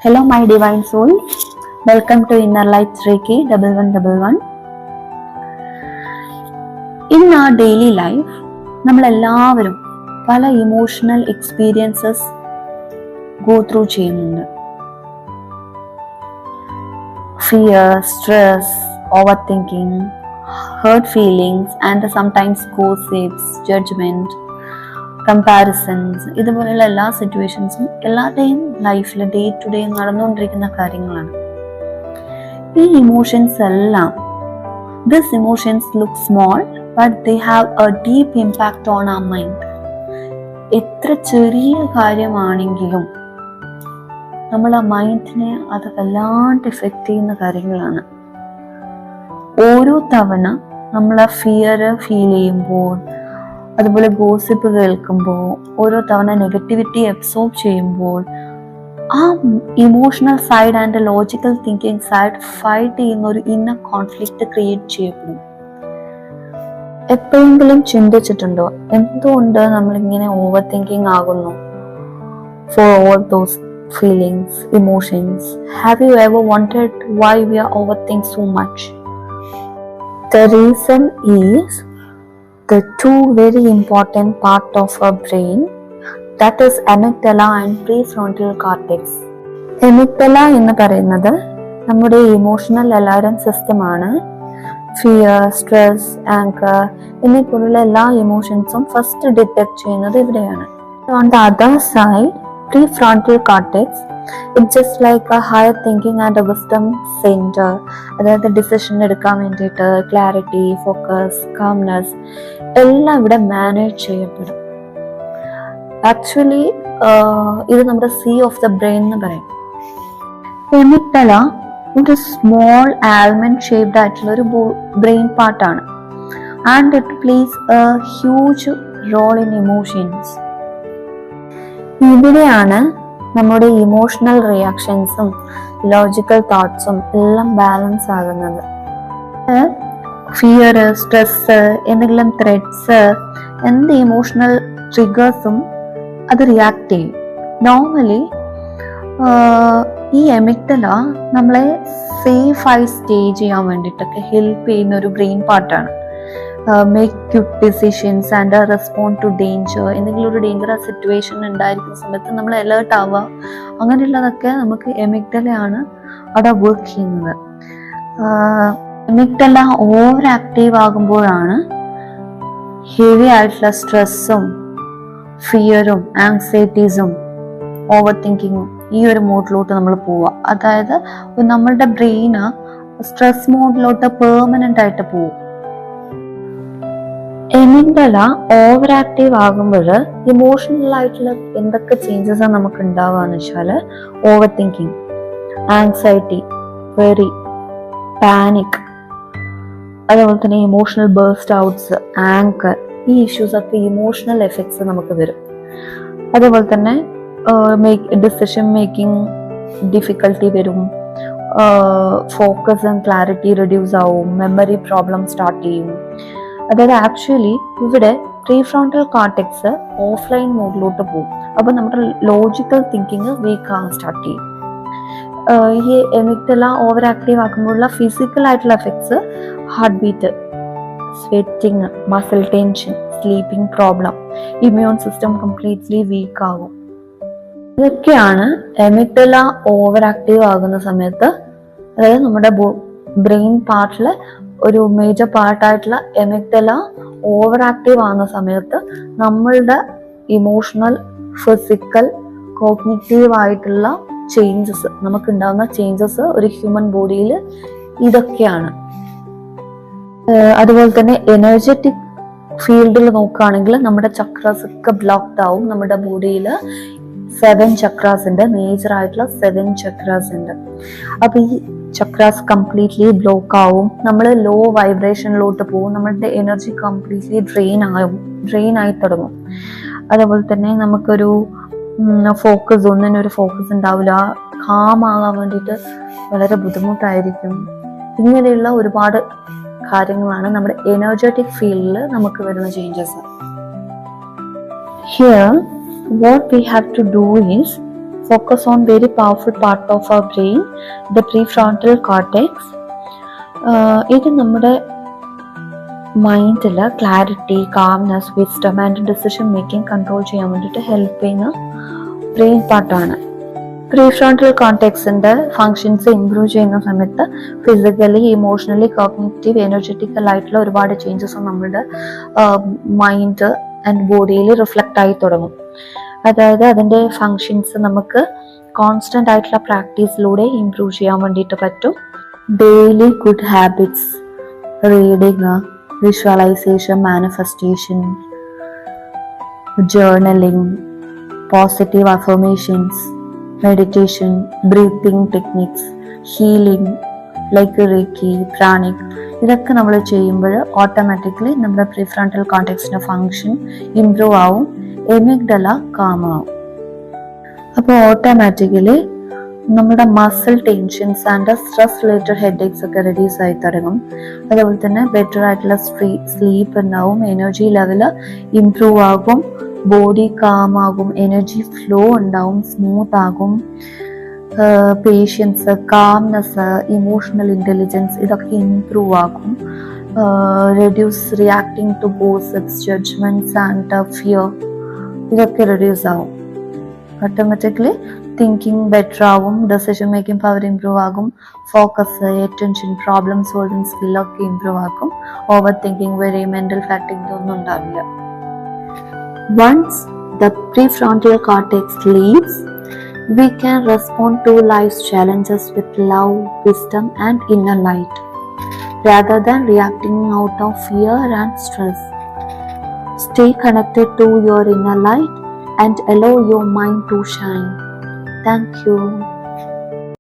Hello, my divine soul. Welcome to Inner Lights Reiki 1111. In our daily life, നമ്മളെല്ലാവരും പല emotional experiences go through ചെയ്യുന്നുണ്ട്. Fear, stress, overthinking, hurt feelings and sometimes gossips, judgment, comparisons, ഇതുപോലെയുള്ള എല്ലാ സിറ്റുവേഷൻസും എല്ലാവരുടെയും ലൈഫിൽ day to day നടന്നുകൊണ്ടിരിക്കുന്ന കാര്യങ്ങളാണ്. ഈ ഇമോഷൻസ് എല്ലാം, this emotions look small but they have a deep impact on our mind. എത്ര ചെറിയ കാര്യമാണെങ്കിലും നമ്മളെ മൈൻഡിനെ അത് വല്ലാണ്ട് എഫക്റ്റ് ചെയ്യുന്ന കാര്യങ്ങളാണ്. ഓരോ തവണ നമ്മൾ ആ ഫിയർ ഫീൽ ചെയ്യുമ്പോൾ, അതുപോലെ ഗോസിപ്പ് കേൾക്കുമ്പോൾ, ഓരോ തവണ നെഗറ്റിവിറ്റി അബ്സോർബ് ചെയ്യുമ്പോൾ, ആ emotional side and logical thinking side fight ചെയ്യുന്ന ഒരു ഇന്നർ കോൺഫ്ലിക്റ്റ് ക്രിയേറ്റ് ചെയ്യപ്പെടും. എപ്പോഴെങ്കിലും ചിന്തിച്ചിട്ടുണ്ടോ എന്തുകൊണ്ട് നമ്മളിങ്ങനെ ഓവർ തിങ്കിങ് ആകുന്നു? For all those feelings, emotions, have you ever wondered why we are over think so much? The reason is the two very important part of our brain, that is amygdala and prefrontal cortex. amygdala എന്ന് പറയുന്നത് നമ്മുടെ emotional alarm system ആണ്. Fear, stress, anchor എന്നിങ്ങനെയുള്ള എല്ലാ ഇമോഷൻസും first detect ചെയ്യുന്നത് ഇവിടെയാണ്. On the other side, prefrontal cortex, it's just like a higher thinking and a wisdom center. അതായത് decision എടുക്കാൻ വേണ്ടിയിട്ട് ക്ലാരിറ്റി, ഫോക്കസ്, കാംനെസ് എല്ലാം ഇവിടെ മാനേജ് ചെയ്യപ്പെടും. ആക്ച്വലി ഇത് നമ്മുടെ സീ ഓഫ് ദ ബ്രെയിൻ എന്ന് പറയും. എമിഗ്ഡല ഒരു സ്മോൾ ആൽമണ്ട് ഷേപ്ഡ് ആയിട്ടുള്ള ഒരു ബ്രെയിൻ പാർട്ടാണ്. And it plays a huge role in emotions. ഇവിടെയാണ് നമ്മുടെ ഇമോഷണൽ റിയാക്ഷൻസും ലോജിക്കൽ തോട്ട്സും എല്ലാം ബാലൻസ് ആകുന്നത്. ഫിയർ, സ്ട്രെസ്, എന്തെങ്കിലും ത്രെഡ്സ്, എന്ത് ഇമോഷണൽ ട്രിഗേഴ്സും അത് റിയാക്ട് ചെയ്യും. നോർമലി ഈ എമിഗ്ഡല നമ്മളെ സേഫായി സ്റ്റേ ചെയ്യാൻ വേണ്ടിയിട്ടൊക്കെ ഹെൽപ്പ് ചെയ്യുന്ന ഒരു ബ്രെയിൻ പാർട്ടാണ്. Make quick decisions and respond to danger. എന്തെങ്കിലും ഒരു ഡേഞ്ചറസ് സിറ്റുവേഷൻ ഉണ്ടായിരിക്കുന്ന സമയത്ത് നമ്മൾ അലേർട്ട് ആവുക, അങ്ങനെയുള്ളതൊക്കെ നമുക്ക് എമിഗ്ഡലയാണ് അവിടെ വർക്ക് ചെയ്യുന്നത്. എമിഗ്ഡല ഓവർ ആക്റ്റീവ് ആകുമ്പോഴാണ് ഹെവി ആയിട്ടുള്ള സ്ട്രെസ്സും ഫിയറും ആങ്സൈറ്റീസും ഓവർ തിങ്കിങ്ങും ഈ ഒരു മോഡിലോട്ട് നമ്മൾ പോവുക. അതായത് നമ്മളുടെ ബ്രെയിന് സ്ട്രെസ് മോഡിലോട്ട് പെർമനന്റ് ആയിട്ട് പോവും. എമിഗ്ഡല ഓവർ ആക്റ്റീവ് ആകുമ്പോൾ ഇമോഷണൽ ആയിട്ടുള്ള എന്തൊക്കെ ചേഞ്ചസ് നമുക്ക് ഉണ്ടാവുകയെന്ന് വെച്ചാൽ ഓവർ തിങ്കിങ്, ആങ്സൈറ്റി, വെറി, പാനിക്, അതുപോലെ തന്നെ ഇമോഷണൽ ബേസ്റ്റ് ഔട്ട്സ്, ആങ്കർ, ഈ ഇഷ്യൂസ് ഒക്കെ ഇമോഷണൽ എഫക്ട്സ് നമുക്ക് വരും. അതുപോലെ തന്നെ ഡിസിഷൻ മേക്കിംഗ് ഡിഫിക്കൽട്ടി വരും, ഫോക്കസ് ആൻഡ് ക്ലാരിറ്റി റെഡ്യൂസ് ആവും, മെമ്മറി പ്രോബ്ലം സ്റ്റാർട്ട് ചെയ്യും. അതായത് ആക്ച്വലി ഇവിടെ പ്രീഫ്രോണ്ടൽ കോർട്ടെക്സ് ഓഫ്ലൈൻ മോഡിലോട്ട് പോകും. അപ്പൊ നമ്മുടെ ലോജിക്കൽ തിങ്കിങ് വീക്ക് ആകാൻ സ്റ്റാർട്ട് ചെയ്യും. ഈ എമിഗ്ഡല ഓവർ ആക്റ്റീവ് ആക്കുമ്പോഴുള്ള ഫിസിക്കൽ ആയിട്ടുള്ള effects heart beat, sweating, muscle tension, sleeping problem, immune system completely weak ആകും. ഇതൊക്കെയാണ് എമിഗ്ഡല ഓവർ ആക്റ്റീവ് ആകുന്ന സമയത്ത്, അതായത് നമ്മുടെ ബ്രെയിൻ പാർട്ടിലെ ഒരു മേജർ പാർട്ടായിട്ടുള്ള എമിഗ്ഡല ഓവർ ആക്റ്റീവ് ആകുന്ന സമയത്ത് നമ്മളുടെ ഇമോഷണൽ, ഫിസിക്കൽ, കോഗ്നിറ്റീവ് ആയിട്ടുള്ള ചേഞ്ചസ്, നമുക്ക് ഉണ്ടാകുന്ന ചേഞ്ചസ് ഒരു ഹ്യൂമൻ ബോഡിയിൽ ഇതൊക്കെയാണ്. അതുപോലെ തന്നെ എനർജറ്റിക് ഫീൽഡിൽ നോക്കുകയാണെങ്കിൽ നമ്മുടെ ചക്രാസ് ഒക്കെ ബ്ലോക്ക്ഡ് ആവും. നമ്മുടെ ബോഡിയിൽ 7 ചക്രാസ് ഉണ്ട്, മേജർ ആയിട്ടുള്ള 7 ചക്രാസ് ഉണ്ട്. അപ്പൊ ഈ ചക്രാസ് കംപ്ലീറ്റ്ലി ബ്ലോക്ക് ആവും, നമ്മൾ ലോ വൈബ്രേഷനിലോട്ട് പോകും, നമ്മളുടെ എനർജി കംപ്ലീറ്റ്ലി ഡ്രെയിൻ ആയി തുടങ്ങും. അതുപോലെ തന്നെ നമുക്കൊരു ഫോക്കസ്, ഒന്നിനൊരു ഫോക്കസ് ഉണ്ടാവില്ല, കാം ആകാൻ വേണ്ടിയിട്ട് വളരെ ബുദ്ധിമുട്ടായിരിക്കും. ഇങ്ങനെയുള്ള ഒരുപാട് കാര്യങ്ങളാണ് നമ്മുടെ എനർജറ്റിക് ഫീൽഡിൽ നമുക്ക് വരുന്ന changes. Here what we have to do is focus on very powerful part of our brain, the prefrontal cortex. ഇത് നമ്മുടെ മൈൻഡിൽ clarity, calmness, wisdom and decision making control ചെയ്യാൻ വേണ്ടിയിട്ട് ഹെൽപ്പ് ചെയ്യുന്ന ബ്രെയിൻ പാർട്ടാണ്. പ്രീഫ്രോണ്ടൽ കോർട്ടെക്സിന്റെ ഫങ്ഷൻസ് ഇംപ്രൂവ് ചെയ്യുന്ന സമയത്ത് physically, emotionally, cognitive, എനർജറ്റിക്കൽ ആയിട്ടുള്ള ഒരുപാട് ചേഞ്ചസ് നമ്മുടെ മൈൻഡ് ആൻഡ് ബോഡിയിൽ റിഫ്ലക്റ്റ് ആയി തുടങ്ങും. അതായത് അതിൻ്റെ ഫങ്ഷൻസ് നമുക്ക് കോൺസ്റ്റന്റ് ആയിട്ടുള്ള പ്രാക്ടീസിലൂടെ ഇംപ്രൂവ് ചെയ്യാൻ വേണ്ടിയിട്ട് പറ്റും. Daily good habits, reading, visualisation, manifestation, journaling, positive affirmations, meditation, breathing techniques, healing like reiki, pranic, ഇതൊക്കെ നമ്മൾ ചെയ്യുമ്പോൾ ഓട്ടോമാറ്റിക്കലി നമ്മുടെ പ്രീഫ്രോണ്ടൽ കോർട്ടെക്സിന്റെ ഫങ്ഷൻ ഇംപ്രൂവ് ആവും, എമിഗ്ഡല കാം ആവും. അപ്പോൾ ഓട്ടോമാറ്റിക്കലി നമ്മുടെ muscle tensions and stress related headaches ഒക്കെ റെഡ്യൂസ് ആയി തുടങ്ങും. അതേപോലെ തന്നെ ബെറ്റർ ആയിട്ടുള്ള സ്ലീപ്പ് ഉണ്ടാവും, എനർജി ലെവല് ഇംപ്രൂവ് ആകും, ബോഡി കാം ആകും, എനർജി ഫ്ലോ ഉണ്ടാവും, സ്മൂത്ത് ആകും, പേഷ്യൻസ്, കാംനെസ്, ഇമോഷണൽ ഇന്റലിജൻസ് ഇതൊക്കെ ഇംപ്രൂവ് ആകും, reduce reacting to gossips, judgements and fear ഇതൊക്കെ റെഡ്യൂസ് ആവും. ഓട്ടോമാറ്റിക്കലി തിങ്കിങ് ബെറ്റർ ആവും, ഡെസിഷൻ മേക്കിംഗ് പവർ ഇംപ്രൂവ് ആകും, ഫോക്കസ്, അറ്റൻഷൻ, പ്രോബ്ലം സോൾവിങ് സ്കില്ലൊക്കെ ഇംപ്രൂവ് ആക്കും, ഓവർ തിങ്കിങ്, വെരി മെന്റൽ ഫാറ്റിംഗ് ഒന്നും ഉണ്ടാവില്ല. Once the prefrontal cortex leaves, we can respond to life's challenges with love, wisdom, and inner light, rather than reacting out of fear and stress. Stay connected to your inner light and allow your mind to shine. Thank you.